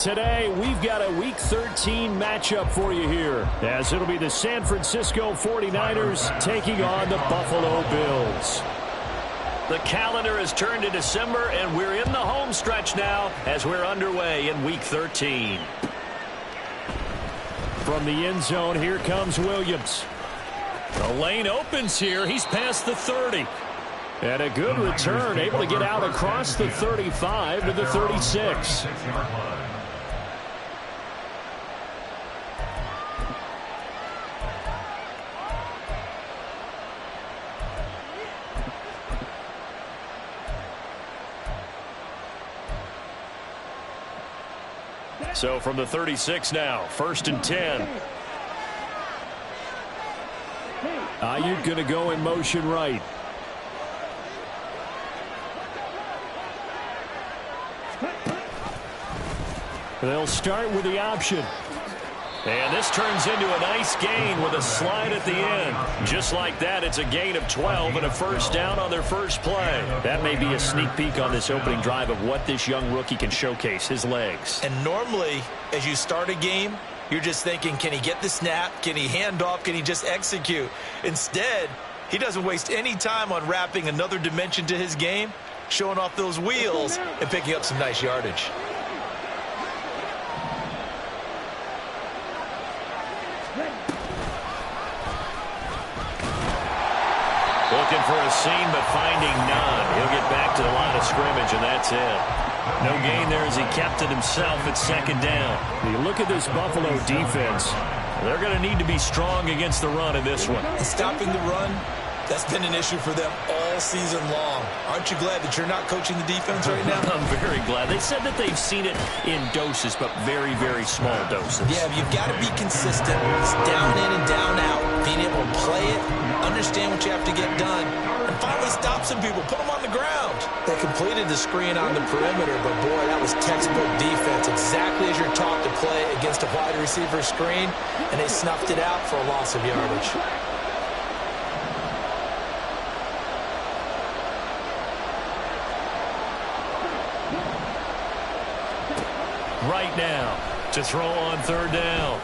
Today, we've got a Week 13 matchup for you here, as it'll be the San Francisco 49ers taking on the Buffalo Bills. The calendar has turned to December, and we're in the home stretch now as we're underway in Week 13. From the end zone, here comes Williams. The lane opens here. He's past the 30. And a good return, able to get out across the 35 to the 36. So from the 36 now, 1st and 10. Ayuk going to go in motion right. They'll start with the option. And this turns into a nice gain with a slide at the end. Just like that, it's a gain of 12 and a first down on their first play. That may be a sneak peek on this opening drive of what this young rookie can showcase, his legs. And normally, as you start a game, you're just thinking, can he get the snap? Can he hand off? Can he just execute? Instead, he doesn't waste any time on wrapping another dimension to his game, showing off those wheels, and picking up some nice yardage. Looking for a seam, but finding none. He'll get back to the line of scrimmage, and that's it. No gain there as he kept it himself at 2nd down. You look at this Buffalo defense. They're going to need to be strong against the run in this one. Stopping the run, that's been an issue for them all season long. Aren't you glad that you're not coaching the defense right now? I'm very glad. They said that they've seen it in doses, but very, very small doses. Yeah, you've got to be consistent. It's down in and down out. Being able to play it, understand what you have to get done, and finally stop some people, put them on the ground. They completed the screen on the perimeter, but boy, that was textbook defense. Exactly as you're taught to play against a wide receiver screen, and they snuffed it out for a loss of yardage. Right now to throw on 3rd down.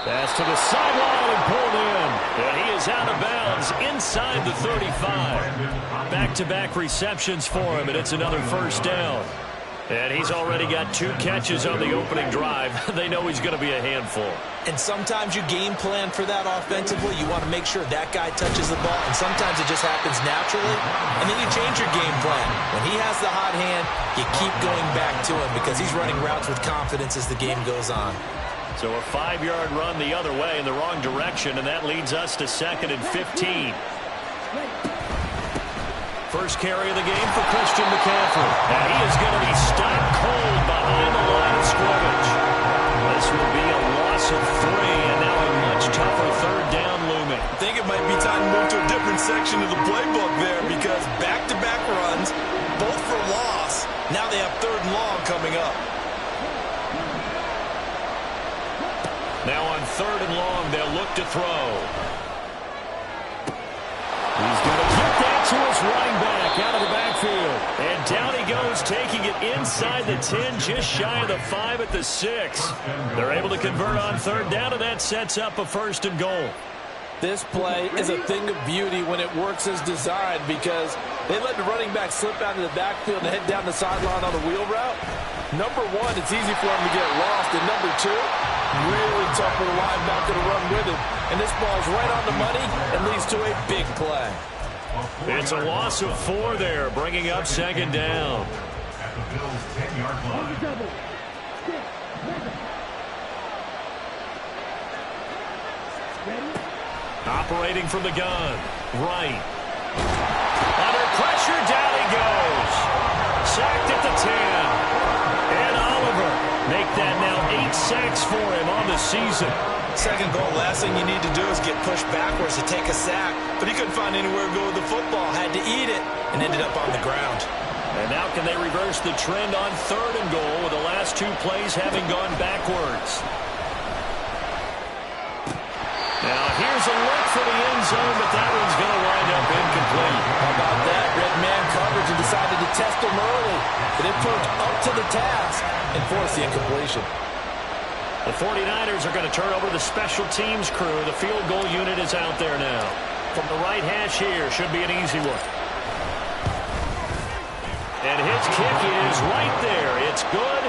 Pass to the sideline and pulled in. And he is out of bounds inside the 35. Back-to-back receptions for him, and it's another first down. And he's already got 2 catches on the opening drive. They know he's going to be a handful. And sometimes you game plan for that offensively. You want to make sure that guy touches the ball, and sometimes it just happens naturally. And then you change your game plan. When he has the hot hand, you keep going back to him because he's running routes with confidence as the game goes on. So a 5-yard run the other way in the wrong direction, and that leads us to 2nd and 15. First carry of the game for Christian McCaffrey. And he is going to be stopped cold behind the line of scrimmage. This will be a loss of 3, and now a much tougher 3rd down looming. I think it might be time to move to a different section of the playbook there because back-to-back runs, both for loss. Now they have 3rd and long coming up. Now on 3rd and long, they'll look to throw. He's going to get that to his running back out of the backfield. And down he goes, taking it inside the 10, just shy of the 5 at the 6. They're able to convert on 3rd down, and that sets up a 1st and goal. This play is a thing of beauty when it works as designed because they let the running back slip out of the backfield and head down the sideline on the wheel route. Number 1, it's easy for him to get lost. And number 2, really tough for the linebacker to run with him. And this ball's right on the money and leads to a big play. It's a loss of 4 there, bringing up 2nd down. Operating from the gun. Right. Under pressure, down he goes. Sacked at the 10. And Oliver make that now 8 sacks for him on the season. 2nd goal, last thing you need to do is get pushed backwards to take a sack. But he couldn't find anywhere to go with the football. Had to eat it and ended up on the ground. And now can they reverse the trend on 3rd and goal with the last 2 plays having gone backwards? Now here's a look for the end zone, but that one's going to wind up incomplete. How about that? Red man coverage and decided to test him early, but it proved up to the task and forced the incompletion. The 49ers are going to turn over the special teams crew. The field goal unit is out there now. From the right hash here, should be an easy one. And his kick is right there. It's good.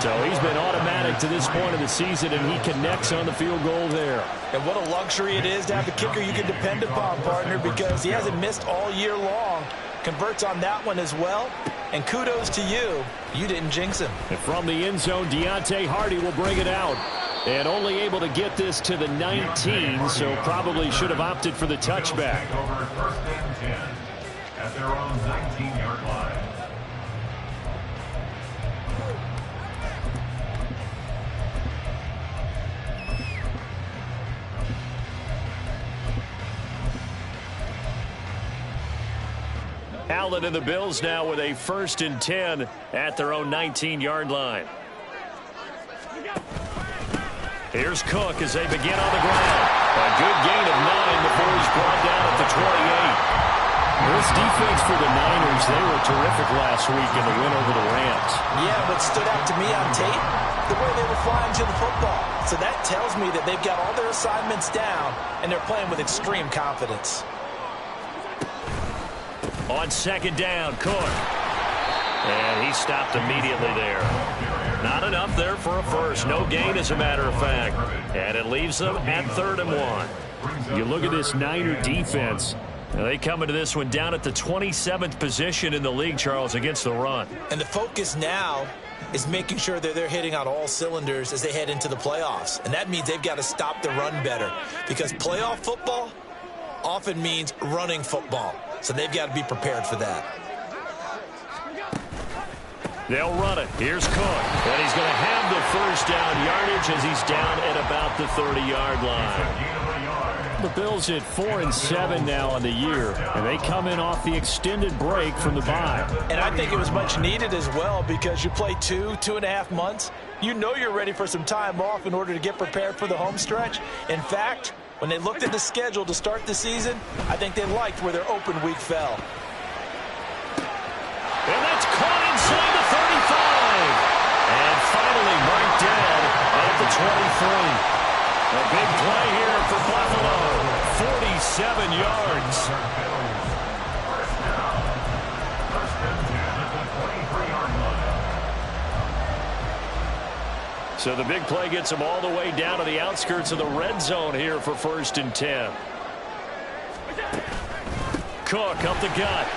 So he's been automatic to this point of the season, and he connects on the field goal there. And what a luxury it is to have a kicker you can depend upon, partner, because he hasn't missed all year long. Converts on that one as well. And kudos to you. You didn't jinx him. And from the end zone, Deontay Hardy will bring it out. And only able to get this to the 19, so probably should have opted for the touchback. Over first and 10 at their own 19-yard line. Allen and the Bills now with a 1st and 10 at their own 19-yard line. Here's Cook as they begin on the ground. A good gain of 9 before he's brought down at the 28. This defense for the Niners, they were terrific last week in the win over the Rams. Yeah, what stood out to me on tape, the way they were flying to the football. So that tells me that they've got all their assignments down, and they're playing with extreme confidence. On 2nd down, Cook. And he stopped immediately there. Not enough there for a first. No gain, as a matter of fact. And it leaves them at 3rd and 1. You look at this Niner defense. And they come into this one down at the 27th position in the league, Charles, against the run. And the focus now is making sure that they're hitting on all cylinders as they head into the playoffs. And that means they've got to stop the run better. Because playoff football often means running football. So they've got to be prepared for that. They'll run it. Here's Cook. And he's going to have the 1st down yardage as he's down at about the 30-yard line. The Bills at 4 and 7 now on the year. And they come in off the extended break from the bye. And I think it was much needed as well because you play 2.5 months. You know you're ready for some time off in order to get prepared for the home stretch. In fact, when they looked at the schedule to start the season, I think they liked where their open week fell. And that's caught inside the 35. And finally marked down at the 23. A big play here for Buffalo. 47 yards. So the big play gets them all the way down to the outskirts of the red zone here for 1st and 10. Cook up the gut.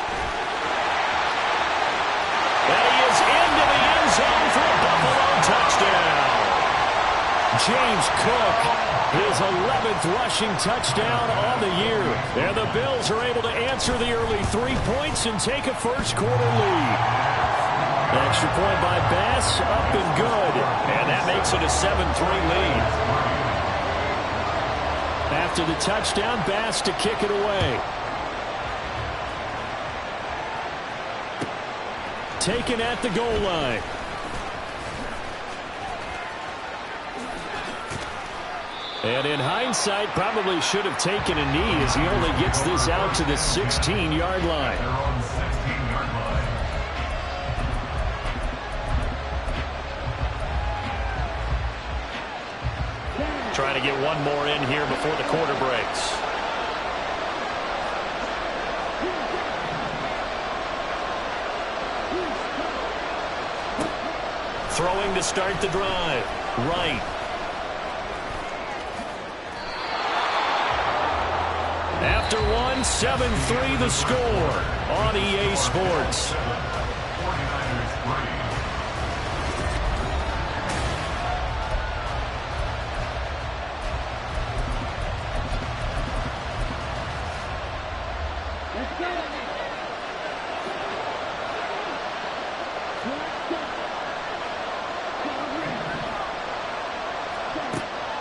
And he is into the end zone for a Buffalo touchdown. James Cook, his 11th rushing touchdown on the year. And the Bills are able to answer the early 3 points and take a first-quarter lead. Extra point by Bass, up and good. And that makes it a 7-3 lead. After the touchdown, Bass to kick it away. Taken at the goal line. And in hindsight, probably should have taken a knee as he only gets this out to the 16-yard line. Trying to get one more in here before the quarter breaks. Throwing to start the drive. Right. After one, 7-3 the score on EA Sports.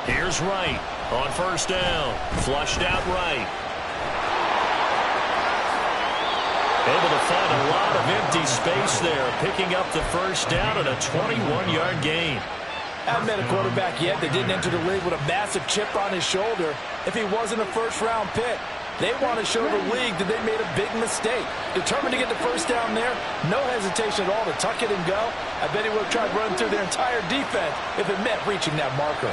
Here's Wright on 1st down. Flushed out Wright. Able to find a lot of empty space there, picking up the 1st down and a 21-yard gain. Haven't met a quarterback yet that didn't enter the league with a massive chip on his shoulder if he wasn't a first-round pick. They want to show the league that they made a big mistake. Determined to get the first down there, no hesitation at all to tuck it and go. I bet he would have tried running through their entire defense if it meant reaching that marker.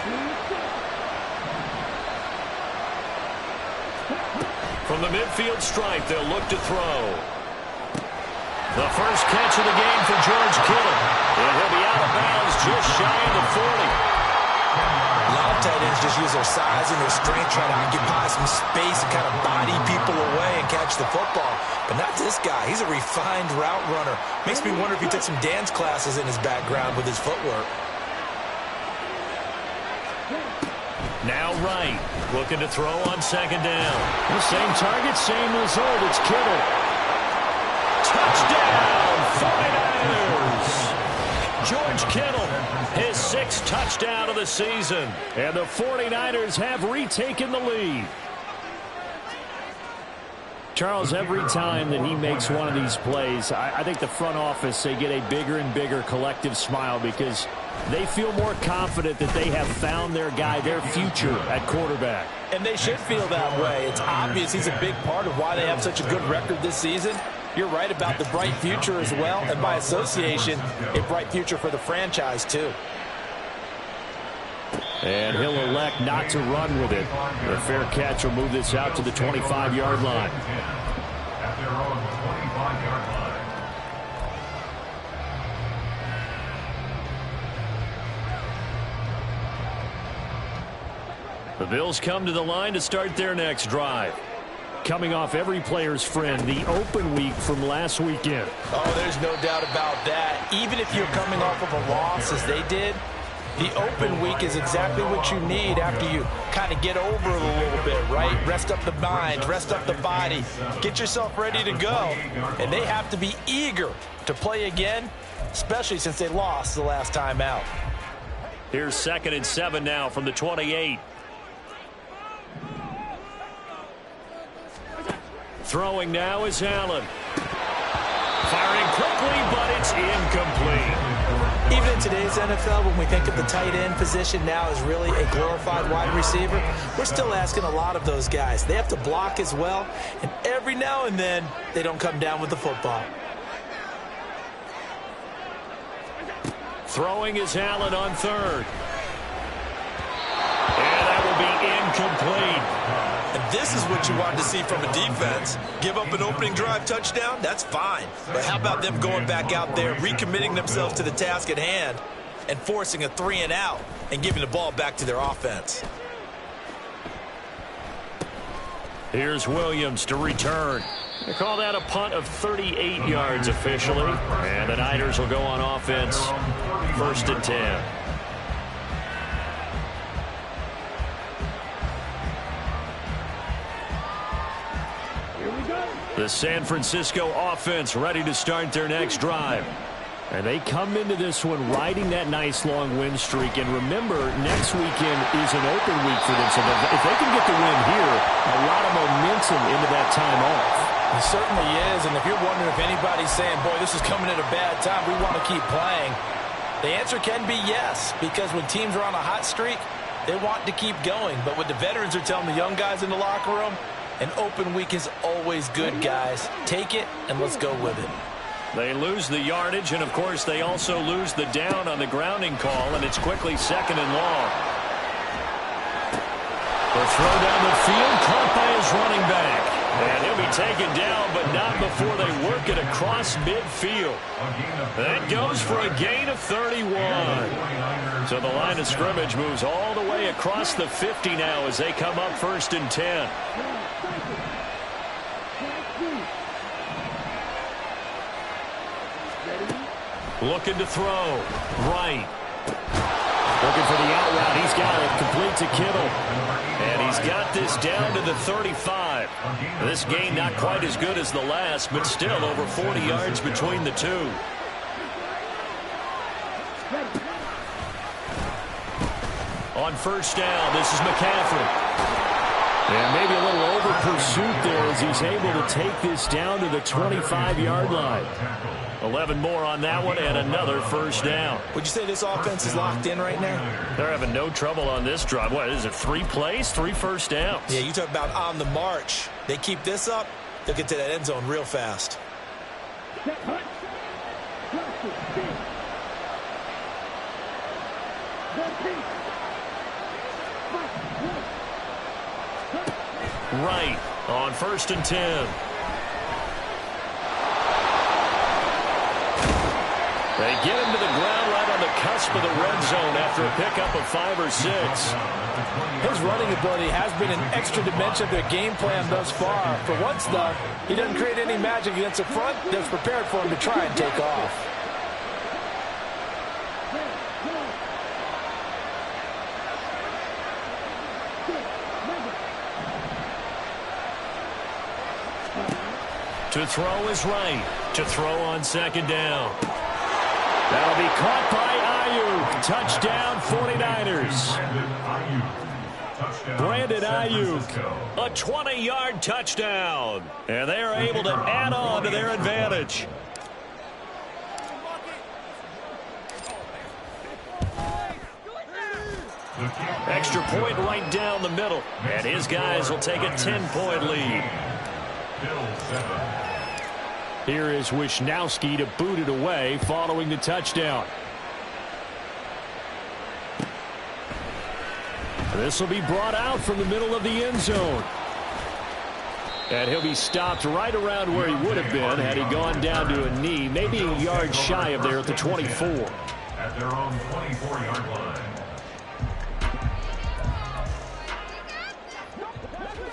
From the midfield stripe, they'll look to throw. The first catch of the game for George Kittle. And he'll be out of bounds just shy of the 40. A lot of tight ends just use their size and their strength, try to occupy some space and kind of body people away and catch the football. But not this guy. He's a refined route runner. Makes me wonder if he took some dance classes in his background with his footwork. Now Wright, looking to throw on second down. The same target, same result. It's Kittle. Touchdown, 49ers! George Kittle, his 6th touchdown of the season. And the 49ers have retaken the lead. Charles, every time that he makes one of these plays, I think the front office, they get a bigger and bigger collective smile because they feel more confident that they have found their guy, their future at quarterback. And they should feel that way. It's obvious he's a big part of why they have such a good record this season. You're right about the bright future as well, and by association, a bright future for the franchise too. And he'll elect not to run with it. The fair catch will move this out to the 25-yard line. At their own 25-yard line. The Bills come to the line to start their next drive. Coming off every player's friend, the open week from last weekend. Oh, there's no doubt about that. Even if you're coming off of a loss as they did, the open week is exactly what you need after you kind of get over it a little bit, right? Rest up the mind, rest up the body, get yourself ready to go. And they have to be eager to play again, especially since they lost the last time out. Here's 2nd and 7 now from the 28. Throwing now is Allen. Firing quickly, but it's incomplete. Even in today's NFL, when we think of the tight end position now as really a glorified wide receiver, we're still asking a lot of those guys. They have to block as well, and every now and then, they don't come down with the football. Throwing is Allen on 3rd. And that will be incomplete. And this is what you want to see from a defense. Give up an opening drive touchdown, that's fine. But how about them going back out there, recommitting themselves to the task at hand, and forcing a 3-and-out and giving the ball back to their offense. Here's Williams to return. They call that a punt of 38 yards officially. And the Niners will go on offense. 1st and 10. The San Francisco offense ready to start their next drive. And they come into this one riding that nice long win streak. And remember, next weekend is an open week for them. So if they can get the win here, a lot of momentum into that time off. It certainly is. And if you're wondering if anybody's saying, boy, this is coming at a bad time, we want to keep playing, the answer can be yes. Because when teams are on a hot streak, they want to keep going. But what the veterans are telling the young guys in the locker room, an open week is always good, guys. Take it, and let's go with it. They lose the yardage, and, of course, they also lose the down on the grounding call, and it's quickly 2nd and long. The throw down the field, caught by his running back. And he'll be taken down, but not before they work it across midfield. That goes for a gain of 31. So the line of scrimmage moves all the way across the 50 now as they come up 1st and 10. Looking to throw. Right. Looking for the out route. He's got it. Complete to Kittle. And he's got this down to the 35. This gain not quite as good as the last, but still over 40 yards between the two. On 1st down, this is McCaffrey. And maybe a little over pursuit there as he's able to take this down to the 25-yard line. 11 more on that one and another 1st down. Would you say this offense is locked in right now? They're having no trouble on this drive. What is it, 3 plays, 3 first downs? Yeah, you talk about on the march. They keep this up, they'll get to that end zone real fast. Right on 1st and 10. They get him to the ground right on the cusp of the red zone after a pickup of 5 or 6. His running ability has been an extra dimension of their game plan thus far. For once, though, he doesn't create any magic against the front that's prepared for him to try and take off. To throw is right. To throw on 2nd down. That'll be caught by Ayuk. Touchdown, 49ers. Brandon Ayuk, a 20-yard touchdown. And they are able to add on to their advantage. Extra point right down the middle. And his guys will take a 10-point lead. Here is Wisnowski to boot it away following the touchdown. This will be brought out from the middle of the end zone. And he'll be stopped right around where he would have been had he gone down to a knee, maybe a yard shy of there at the 24. At their own 24-yard line.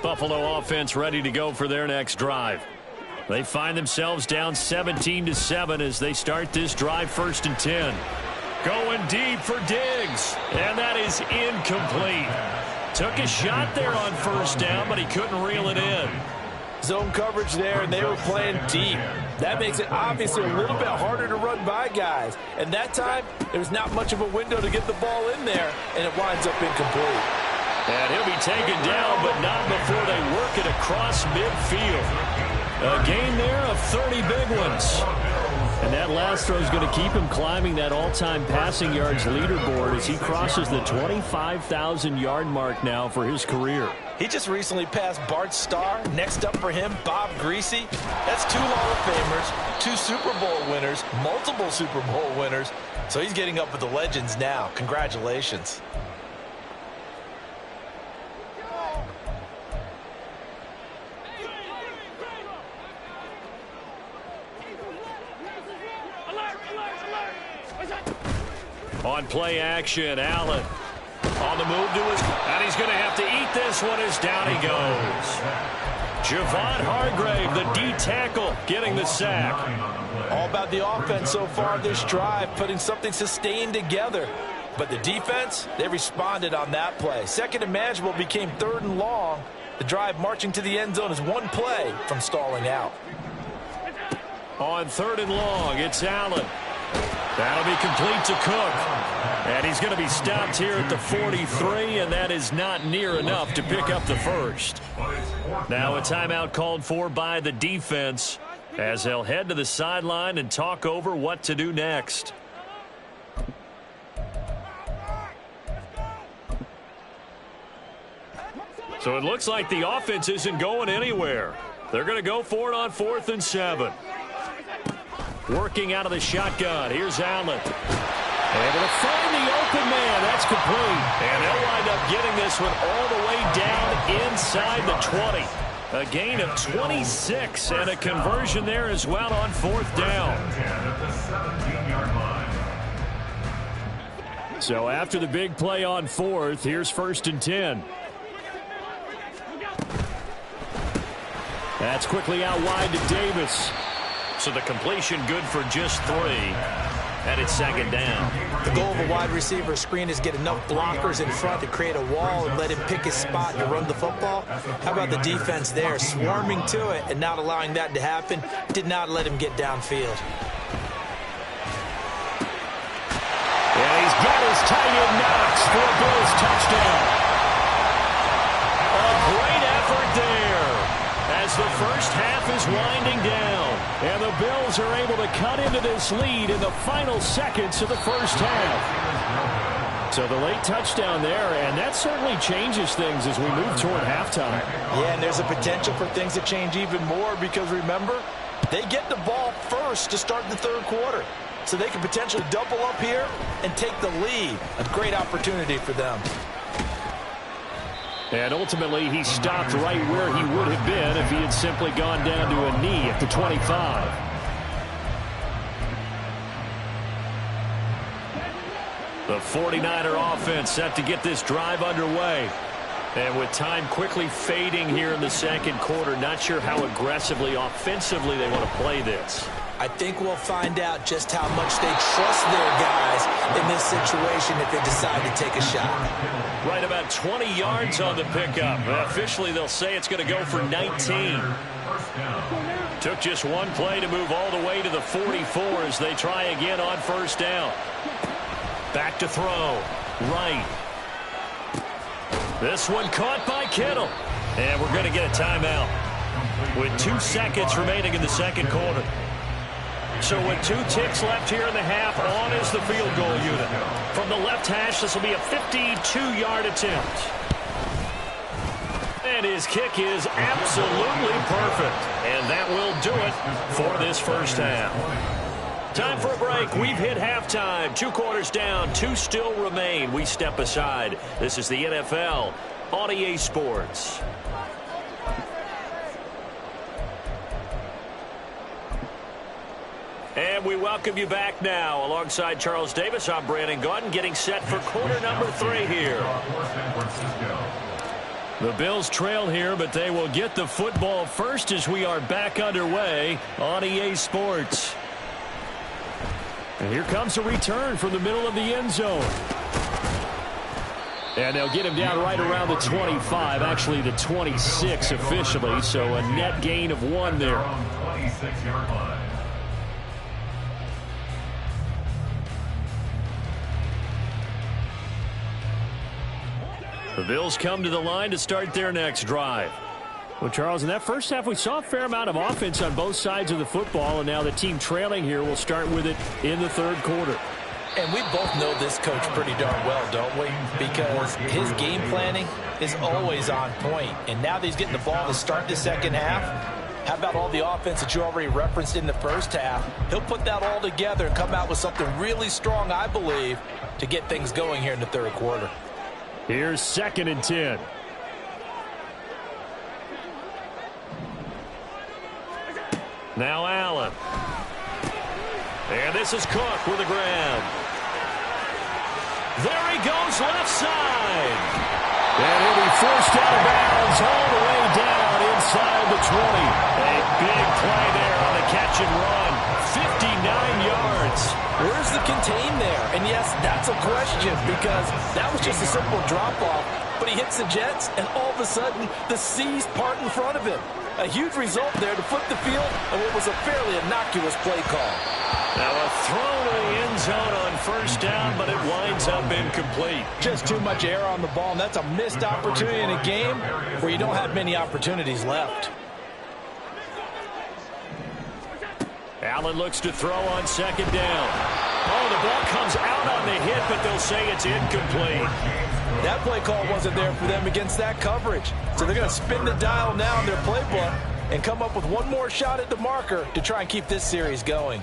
Buffalo offense ready to go for their next drive. They find themselves down 17-7 as they start this drive 1st and 10. Going deep for Diggs. And that is incomplete. Took a shot there on 1st down, but he couldn't reel it in. Zone coverage there, and they were playing deep. That makes it obviously a little bit harder to run by guys. And that time, there was not much of a window to get the ball in there, and it winds up incomplete. And he'll be taken down, but not before they work it across midfield. A gain there of 30 big ones. And that last throw is going to keep him climbing that all-time passing yards leaderboard as he crosses the 25,000-yard mark now for his career. He just recently passed Bart Starr. Next up for him, Bob Greasy. That's 2 Hall of Famers, 2 Super Bowl winners, multiple Super Bowl winners. So he's getting up with the legends now. Congratulations. On play action, Allen on the move to his, and he's going to have to eat this one as down he goes. Javon Hargrave, the D tackle, getting the sack. All about the offense so far this drive, putting something sustained together. But the defense, they responded on that play. 2nd and manageable became 3rd and long. The drive marching to the end zone is 1 play from stalling out. On 3rd and long, it's Allen. That'll be complete to Cook. And he's going to be stopped here at the 43, and that is not near enough to pick up the 1st. Now a timeout called for by the defense as they'll head to the sideline and talk over what to do next. So it looks like the offense isn't going anywhere. They're going to go for it on 4th and 7. Working out of the shotgun. Here's Allen. Able to find the open man. That's complete. And they'll wind up getting this one all the way down inside the 20. A gain of 26 and a conversion there as well on 4th down. So after the big play on 4th, here's 1st and 10. That's quickly out wide to Davis. So the completion good for just 3. And it's 2nd down. The goal of a wide receiver screen is get enough blockers in front to create a wall and let him pick his spot to run the football. How about the defense there, swarming to it and not allowing that to happen? Did not let him get downfield. And he's got his tight end Knox for a Bills touchdown. A great effort there as the first half is winding down. And the Bills are able to cut into this lead in the final seconds of the first half. So the late touchdown there, and that certainly changes things as we move toward halftime. Yeah, and there's a potential for things to change even more because, remember, they get the ball first to start the third quarter. So they can potentially double up here and take the lead. A great opportunity for them. And ultimately, he stopped right where he would have been if he had simply gone down to a knee at the 25. The 49er offense set to get this drive underway. And with time quickly fading here in the second quarter, not sure how aggressively, offensively they want to play this. I think we'll find out just how much they trust their guys in this situation if they decide to take a shot. Right about 20 yards on the pickup. Officially, they'll say it's going to go for 19. Took just one play to move all the way to the 44 as they try again on first down. Back to throw. Right. This one caught by Kittle. And we're going to get a timeout with 2 seconds remaining in the second quarter. So with 2 ticks left here in the half, on is the field goal unit. From the left hash, this will be a 52-yard attempt. And his kick is absolutely perfect. And that will do it for this first half. Time for a break. We've hit halftime. 2 quarters down. 2 still remain. We step aside. This is the NFL on EA Sports. And we welcome you back now. Alongside Charles Davis, I'm Brandon Gaudin, getting set for quarter number 3 here. The Bills trail here, but they will get the football first as we are back underway on EA Sports. And here comes a return from the middle of the end zone. And they'll get him down right around the 25, actually the 26 officially, so a net gain of 1 there. The Bills come to the line to start their next drive. Well, Charles, in that first half, we saw a fair amount of offense on both sides of the football, and now the team trailing here will start with it in the third quarter. And we both know this coach pretty darn well, don't we? Because his game planning is always on point. And now that he's getting the ball to start the second half, how about all the offense that you already referenced in the first half? He'll put that all together and come out with something really strong, I believe, to get things going here in the third quarter. Here's 2nd and 10. Now Allen. And this is Cook with the grab. There he goes left side. And he'll be forced out of bounds all the way down inside the 20. A big play there on a catch and run. 59 yards. Where's the contain there? And yes, that's a question because that was just a simple drop-off. But he hits the Jets, and all of a sudden, the seas part in front of him. A huge result there to flip the field and what was a fairly innocuous play call. Now a throw to the end zone on first down, but it winds up incomplete. Just too much air on the ball, and that's a missed opportunity in a game where you don't have many opportunities left. Allen looks to throw on 2nd down. Oh, the ball comes out on the hit, but they'll say it's incomplete. That play call wasn't there for them against that coverage. So they're going to spin the dial now in their playbook and come up with one more shot at the marker to try and keep this series going.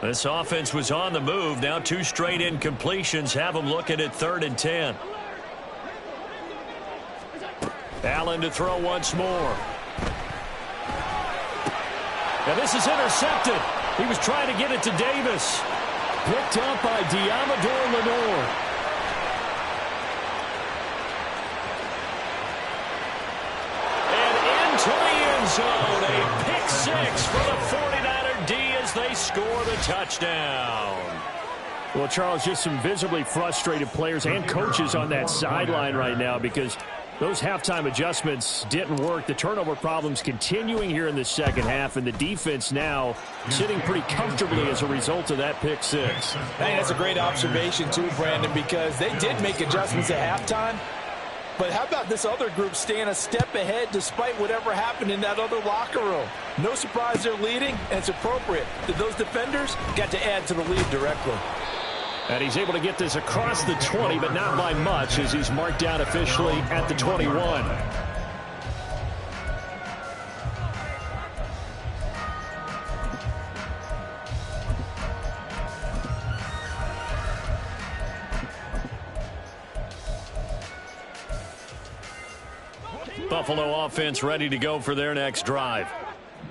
This offense was on the move. Now 2 straight incompletions have them looking at 3rd and 10. Allen to throw once more. Now this is intercepted. He was trying to get it to Davis. Picked up by Diamador Lenore. And into the end zone. A pick 6 for the 49er D as they score the touchdown. Well, Charles, just some visibly frustrated players and coaches on that sideline right now because those halftime adjustments didn't work. The turnover problems continuing here in the second half, and the defense now sitting pretty comfortably as a result of that pick 6. I think that's a great observation too, Brandon, because they did make adjustments at halftime, But how about this other group staying a step ahead despite whatever happened in that other locker room? No surprise they're leading, and it's appropriate that those defenders got to add to the lead directly. And he's able to get this across the 20, but not by much as he's marked down officially at the 21. Buffalo offense ready to go for their next drive.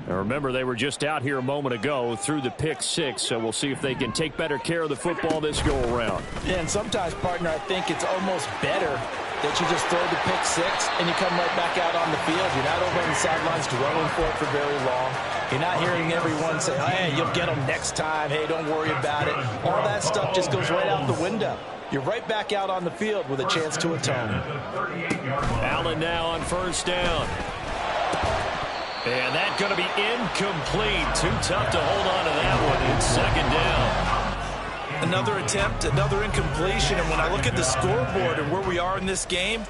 Now remember, they were just out here a moment ago through the pick six, so we'll see if they can take better care of the football this go-around. Yeah, and sometimes, partner, I think it's almost better that you just throw the pick six and you come right back out on the field. You're not over on the sidelines dwelling for it for very long. You're not hearing everyone say, hey, you'll get them next time. Hey, don't worry about it. All that stuff just goes right out the window. You're right back out on the field with a chance to atone. Allen now on first down. And that's going to be incomplete. Too tough to hold on to that one. It's second down. Another attempt, another incompletion. And when I look at the scoreboard and where we are in this game,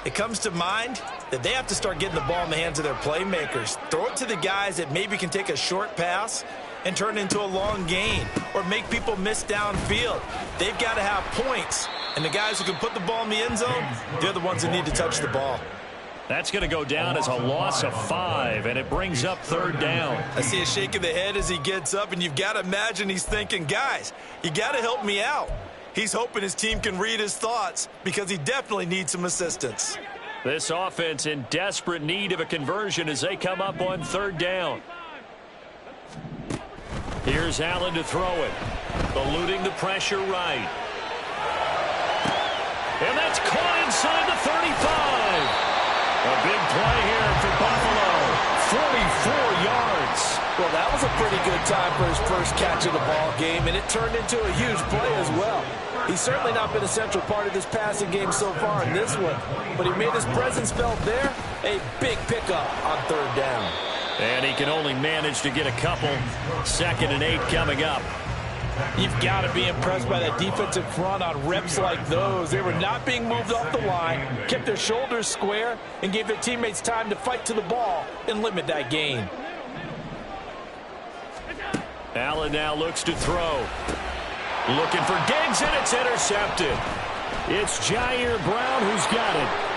it comes to mind that they have to start getting the ball in the hands of their playmakers. Throw it to the guys that maybe can take a short pass and turn it into a long gain or make people miss downfield. They've got to have points. And the guys who can put the ball in the end zone, they're the ones that need to touch the ball. That's going to go down as a loss of 5, and it brings up third down. I see a shake of the head as he gets up, and you've got to imagine he's thinking, guys, you got to help me out. He's hoping his team can read his thoughts because he definitely needs some assistance. This offense in desperate need of a conversion as they come up on third down. Here's Allen to throw it. Eluding the pressure right. And that's caught inside the 35. A big play here for Buffalo. 44 yards. Well, that was a pretty good time for his first catch of the ball game, and it turned into a huge play as well. He's certainly not been a central part of this passing game so far in this one, but he made his presence felt there. A big pickup on third down. And he can only manage to get a couple. 2nd and 8 coming up. You've got to be impressed by that defensive front on reps like those. They were not being moved off the line, kept their shoulders square, and gave their teammates time to fight to the ball and limit that gain. Allen now looks to throw. Looking for Diggs, and it's intercepted. It's Jair Brown who's got it.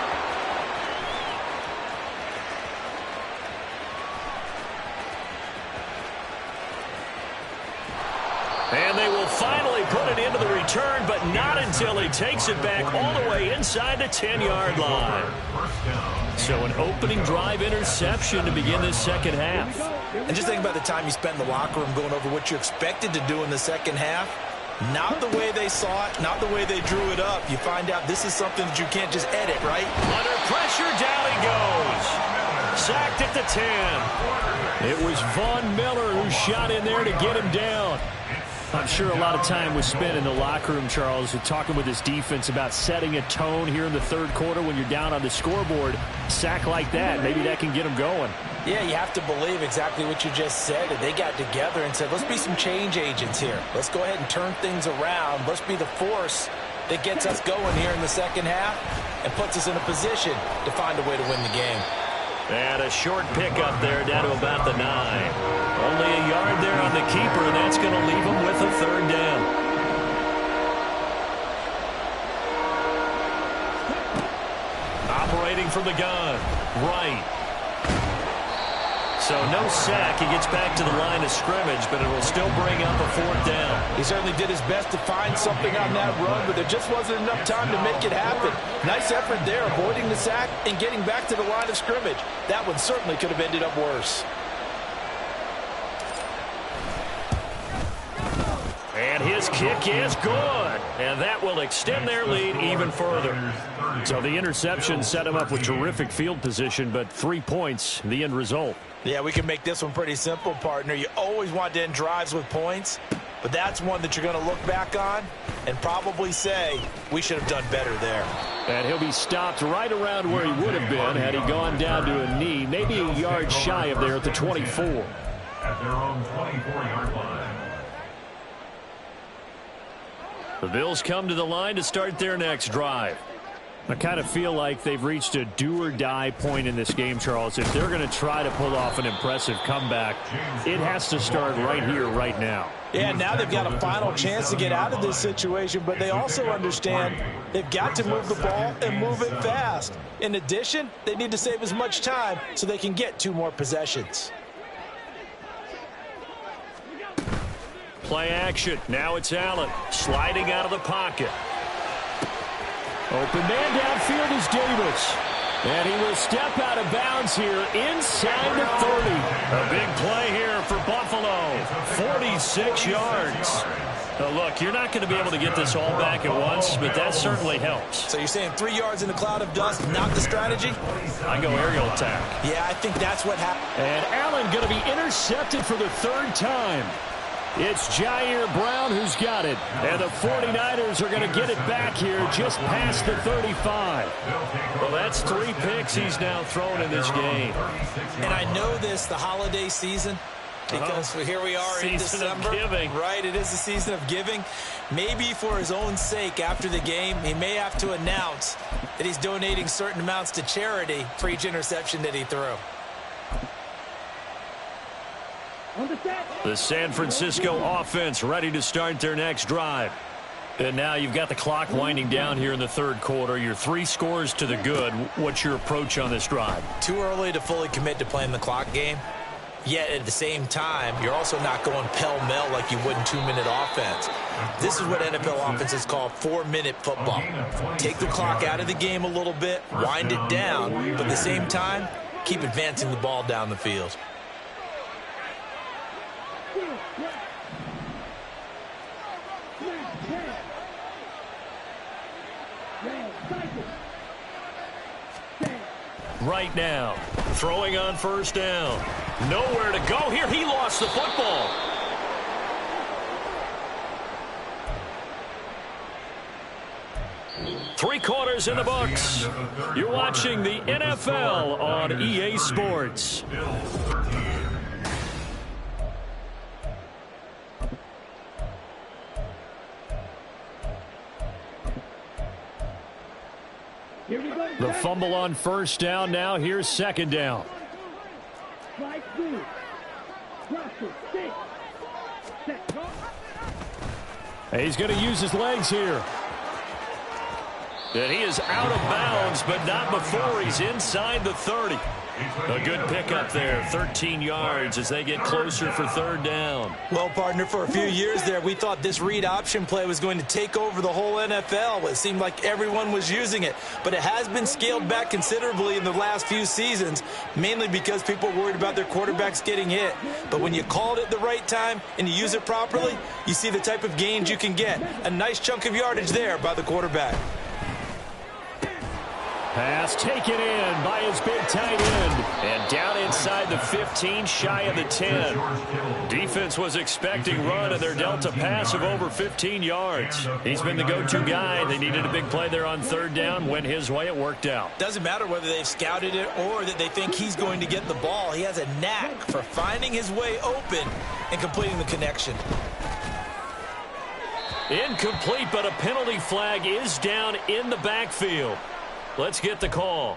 And they will finally put it into the return, but not until he takes it back all the way inside the 10-yard line. So an opening drive interception to begin this second half. And just think about the time you spent in the locker room going over what you expected to do in the second half. Not the way they saw it, not the way they drew it up. You find out this is something that you can't just edit, right? Under pressure, down he goes. Sacked at the 10. It was Von Miller who shot in there to get him down. I'm sure a lot of time was spent in the locker room, Charles, talking with his defense about setting a tone here in the third quarter when you're down on the scoreboard. Sack like that, maybe that can get them going. Yeah, you have to believe exactly what you just said. And they got together and said, let's be some change agents here. Let's go ahead and turn things around. Let's be the force that gets us going here in the second half and puts us in a position to find a way to win the game. And a short pickup there down to about the 9. Only a yard there on the keeper, and that's going to leave him with a third down. Operating from the gun. Right. So no sack. He gets back to the line of scrimmage, but it will still bring up a fourth down. He certainly did his best to find something on that run, but there just wasn't enough time to make it happen. Nice effort there, avoiding the sack and getting back to the line of scrimmage. That one certainly could have ended up worse. And his kick is good. And that will extend their lead even further. So the interception set him up with terrific field position, but 3 points, the end result. Yeah, we can make this one pretty simple, partner. You always want to end drives with points, but that's one that you're going to look back on and probably say, we should have done better there. And he'll be stopped right around where he would have been had he gone down to a knee, maybe a yard shy of there at the 24. At their own 24-yard line. The Bills come to the line to start their next drive. I kind of feel like they've reached a do-or-die point in this game, Charles. If they're going to try to pull off an impressive comeback, it has to start right here, right now. Yeah, now they've got a final chance to get out of this situation, but they also understand they've got to move the ball and move it fast. In addition, they need to save as much time so they can get 2 more possessions. Play action. Now it's Allen sliding out of the pocket. Open man downfield is Davis. And he will step out of bounds here inside the 30. A big play here for Buffalo. 46 yards. Now look, you're not going to be able to get this all back at once, but that certainly helps. So you're saying 3 yards in a cloud of dust, not the strategy? I go aerial attack. Yeah, I think that's what happened. And Allen going to be intercepted for the 3rd time. It's Jair Brown who's got it. And the 49ers are going to get it back here just past the 35. Well, that's 3 picks he's now thrown in this game. And I know this, the holiday season, because here we are in December. Season of giving. Right, it is the season of giving. Maybe for his own sake after the game, he may have to announce that he's donating certain amounts to charity for each interception that he threw. The San Francisco offense ready to start their next drive. And now you've got the clock winding down here in the 3rd quarter. You're 3 scores to the good. What's your approach on this drive? Too early to fully commit to playing the clock game. Yet at the same time, you're also not going pell-mell like you would in 2-minute offense. This is what NFL offenses call 4-minute football. Take the clock out of the game a little bit, wind it down, but at the same time, keep advancing the ball down the field. Right now, throwing on 1st down. Nowhere to go here. He lost the football. Three quarters in the books. You're watching the NFL on EA Sports. The fumble on 1st down. Now here's 2nd down. He's going to use his legs here. And he is out of bounds, but not before he's inside the 30. A good pickup there, 13 yards as they get closer for 3rd down. Well, partner, for a few years there, we thought this read option play was going to take over the whole NFL. It seemed like everyone was using it, but it has been scaled back considerably in the last few seasons, mainly because people are worried about their quarterbacks getting hit. But when you call it at the right time and you use it properly, you see the type of gains you can get. A nice chunk of yardage there by the quarterback. Pass taken in by his big tight end. And down inside the 15, shy of the 10. Defense was expecting run, and they're dealt a pass of over 15 yards. He's been the go-to guy. They needed a big play there on 3rd down. Went his way. It worked out. Doesn't matter whether they've scouted it or that they think he's going to get the ball. He has a knack for finding his way open and completing the connection. Incomplete, but a penalty flag is down in the backfield. Let's get the call.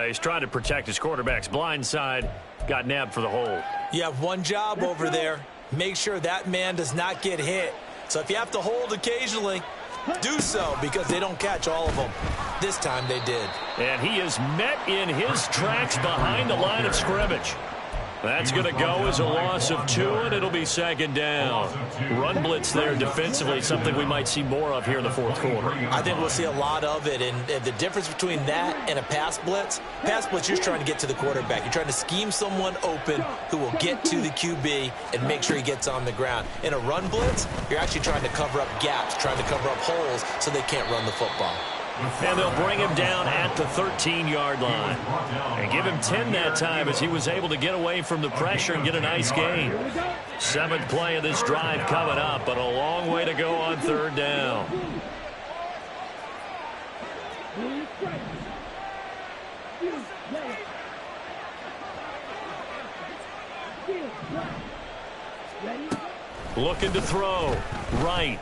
He's trying to protect his quarterback's blind side. Got nabbed for the hold. You have one job over there. Make sure that man does not get hit. So if you have to hold occasionally, do so, because they don't catch all of them. This time they did. And he is met in his tracks behind the line of scrimmage. That's going to go as a loss of 2, and it'll be 2nd down. Run blitz there defensively, something we might see more of here in the 4th quarter. I think we'll see a lot of it, and the difference between that and a pass blitz, you're just trying to get to the quarterback. You're trying to scheme someone open who will get to the QB and make sure he gets on the ground. In a run blitz, you're actually trying to cover up gaps, trying to cover up holes so they can't run the football. And they'll bring him down at the 13-yard line. And give him 10 that time as he was able to get away from the pressure and get a nice gain. 7th play of this drive coming up, but a long way to go on 3rd down. Looking to throw. Right.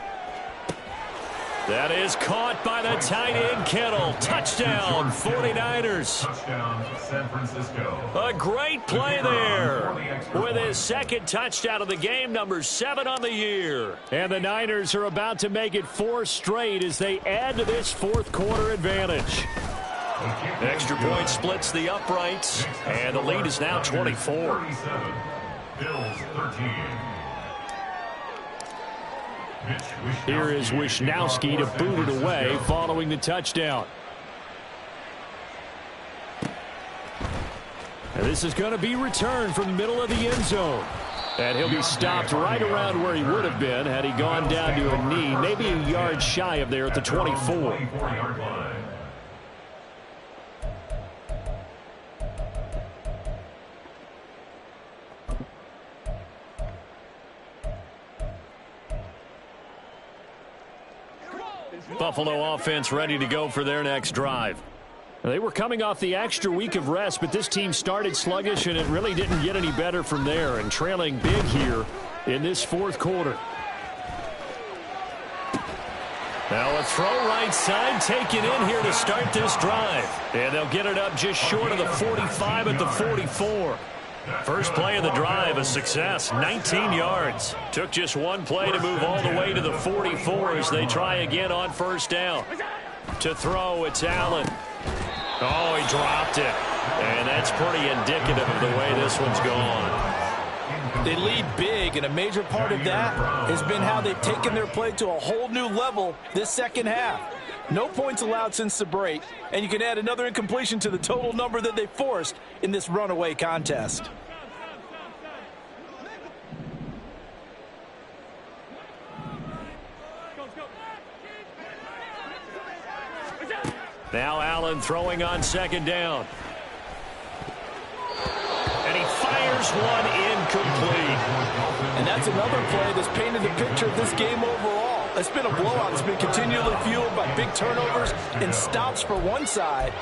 That is caught by the tight end, Kittle. Touchdown, 49ers. Touchdown, San Francisco. A great play there with his second touchdown of the game, number 7 on the year. And the Niners are about to make it 4 straight as they add to this fourth quarter advantage. Extra point splits the uprights, and the lead is now 24. 37, Bills 13. Here is Wishnowski to boot it away following the touchdown. And this is going to be returned from the middle of the end zone. And he'll be stopped right around where he would have been had he gone down to a knee, maybe a yard shy of there at the 24. Buffalo offense ready to go for their next drive. They were coming off the extra week of rest, but this team started sluggish, and it really didn't get any better from there, and trailing big here in this fourth quarter. Now a throw right side taken in here to start this drive. And they'll get it up just short of the 45 at the 44. First play of the drive, a success, 19 yards. Took just one play to move all the way to the 44 as they try again on first down. To throw, it's Allen. Oh, he dropped it. And that's pretty indicative of the way this one's gone. They lead big, and a major part of that has been how they've taken their play to a whole new level this second half. No points allowed since the break, and you can add another incompletion to the total number that they forced in this runaway contest. Now Allen throwing on second down. And he fires one incomplete. And that's another play that's painted the picture of this game overall. It's been a blowout. It's been continually fueled by big turnovers and stops for one side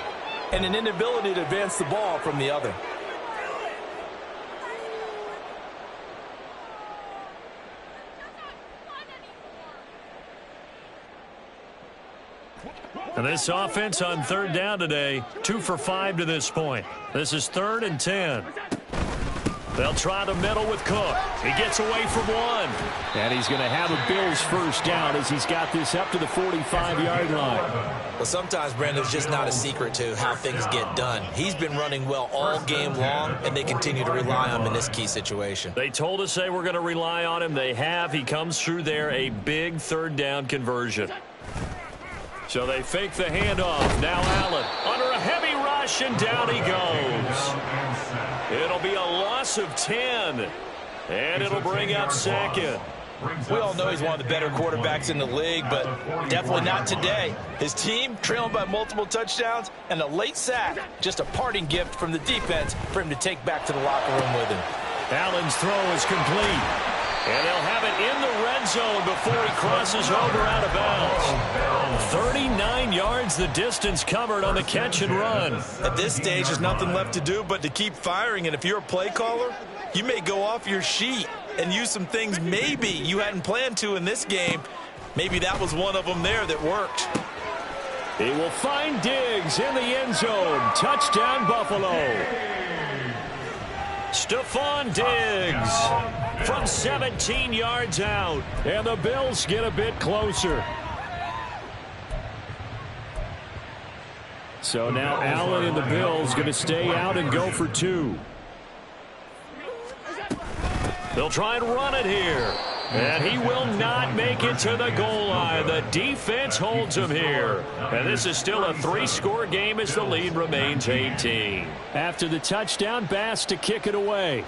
and an inability to advance the ball from the other. And this offense on third down today, 2 for 5 to this point. This is 3rd and 10. They'll try the middle with Cook. He gets away from one. And he's going to have a Bills first down as he's got this up to the 45-yard line. Well, sometimes, Brandon, there's just not a secret to how things get done. He's been running well all game long, and they continue to rely on him in this key situation. They told us they were going to rely on him. They have. He comes through there, a big third down conversion. So they fake the handoff. Now Allen under a heavy rush, and down he goes. It'll be a loss of 10, and it'll bring up second. We all know he's one of the better quarterbacks in the league, but definitely not today. His team trailing by multiple touchdowns, and a late sack, just a parting gift from the defense for him to take back to the locker room with him. Allen's throw is complete, and they'll have it in the red zone before he crosses over out of bounds. 39 yards the distance covered on the catch and run. At this stage, there's nothing left to do but to keep firing, and if you're a play caller, you may go off your sheet and use some things maybe you hadn't planned to in this game. Maybe that was one of them there that worked. He will find Diggs in the end zone. Touchdown, Buffalo. Stephon Diggs from 17 yards out. And the Bills get a bit closer. So now Allen and the Bills going to stay out and go for 2. They'll try and run it here. And he will not make it to the goal line. The defense holds him here. And this is still a 3-score game as the lead remains 18. After the touchdown, Bass to kick it away.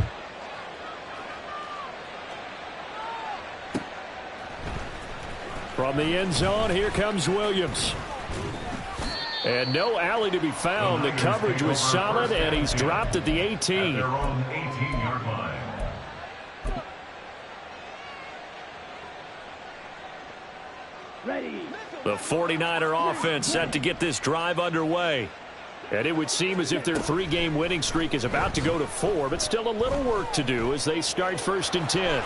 From the end zone, here comes Williams. And no alley to be found. The coverage was solid, and he's dropped at the 18. Their own 18-yard line. The 49er offense set to get this drive underway. And it would seem as if their 3-game winning streak is about to go to 4, but still a little work to do as they start 1st and 10.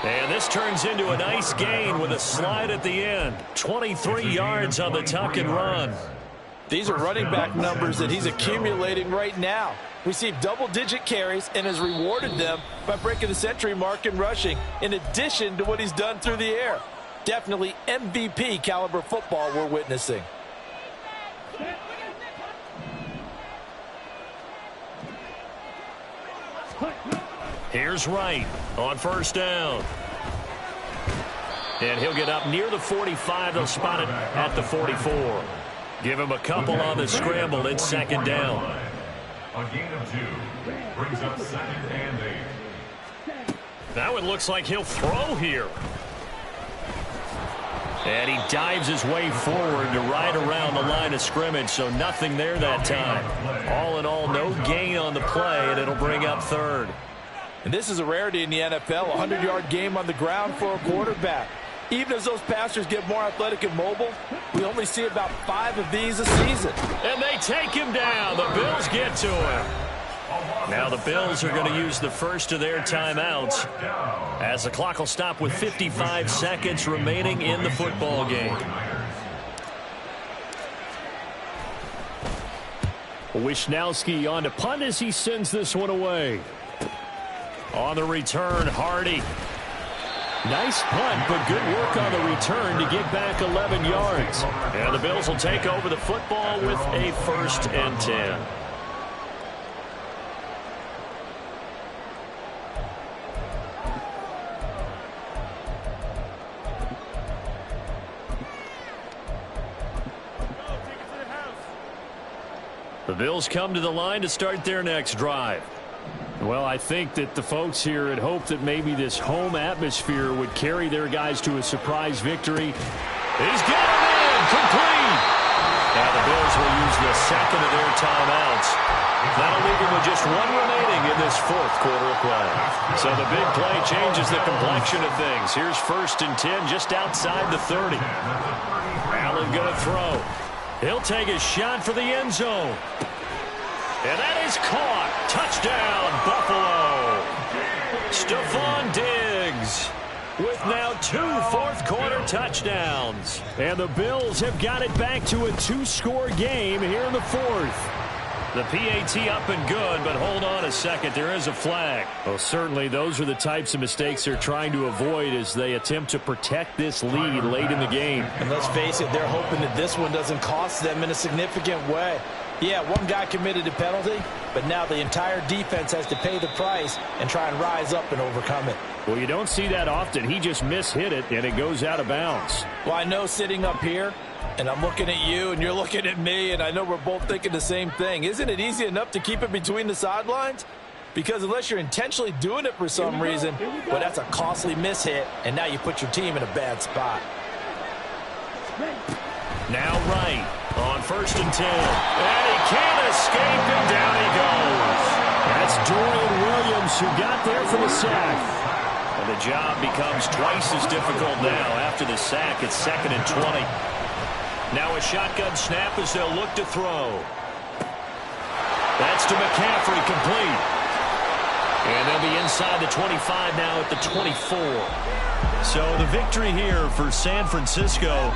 And this turns into a nice gain with a slide at the end. 23 yards on the tuck and run. These are running back numbers that he's accumulating right now. Received double-digit carries and has rewarded them by breaking the century mark in rushing, in addition to what he's done through the air. Definitely MVP caliber football we're witnessing. Here's Wright on first down. And he'll get up near the 45. They'll spot it at the 44. Give him a couple on the scramble. It's second down. A gain of 2 brings up 2nd and 8. Now it looks like he'll throw here. And he dives his way forward to right around the line of scrimmage, so nothing there that time. All in all, no gain on the play, and it'll bring up third. And this is a rarity in the NFL, a 100-yard game on the ground for a quarterback. Even as those passers get more athletic and mobile, we only see about 5 of these a season. And they take him down. The Bills get to him. Now the Bills are going to use the first of their timeouts as the clock will stop with 55 seconds remaining in the football game. Wisnowski on to punt as he sends this one away. On the return, Hardy. Nice punt, but good work on the return to get back 11 yards. And the Bills will take over the football with a 1st and 10. The Bills come to the line to start their next drive. Well, I think that the folks here had hoped that maybe this home atmosphere would carry their guys to a surprise victory. He's got him in, complete. Now the Bills will use the second of their timeouts. That'll leave them with just 1 remaining in this 4th quarter of play. So the big play changes the complexion of things. Here's 1st and 10 just outside the 30. Allen going to throw. He'll take a shot for the end zone. And that is caught. Touchdown, Buffalo. Stephon Diggs with now 2 fourth-quarter touchdowns. And the Bills have got it back to a 2-score game here in the 4th. The PAT up and good, but hold on a second. There is a flag. Well, certainly those are the types of mistakes they're trying to avoid as they attempt to protect this lead late in the game. And let's face it, they're hoping that this one doesn't cost them in a significant way. Yeah, one guy committed a penalty, but now the entire defense has to pay the price and try and rise up and overcome it. Well, you don't see that often. He just mishit it, and it goes out of bounds. Well, I know sitting up here, and I'm looking at you, and you're looking at me, and I know we're both thinking the same thing. Isn't it easy enough to keep it between the sidelines? Because unless you're intentionally doing it for some reason, well, that's a costly mishit, and now you put your team in a bad spot. Now Wright on 1st and 10. And he can't escape, and down he goes. That's Dorian Williams who got there for the sack. And the job becomes twice as difficult now. After the sack, it's 2nd and 20. Now a shotgun snap as they'll look to throw. That's to McCaffrey, complete. And they'll be inside the 25 now at the 24. So the victory here for San Francisco.